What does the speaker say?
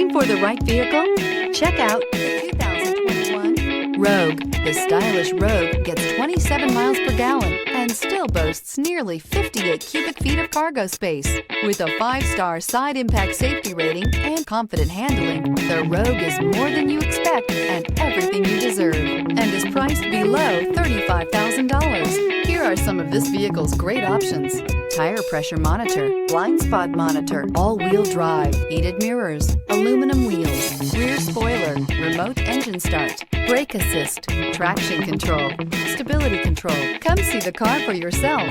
Looking for the right vehicle? Check out the 2021 Rogue. The stylish Rogue gets 27 miles per gallon and still boasts nearly 58 cubic feet of cargo space. With a 5-star side impact safety rating and confident handling, the Rogue is more than you expect and everything you deserve, and is priced below $35,000. Here are some of this vehicle's great options: tire pressure monitor, blind spot monitor, all-wheel drive, heated mirrors, aluminum wheels, rear spoiler, remote engine start, brake assist, traction control, stability control. Come see the car for yourself.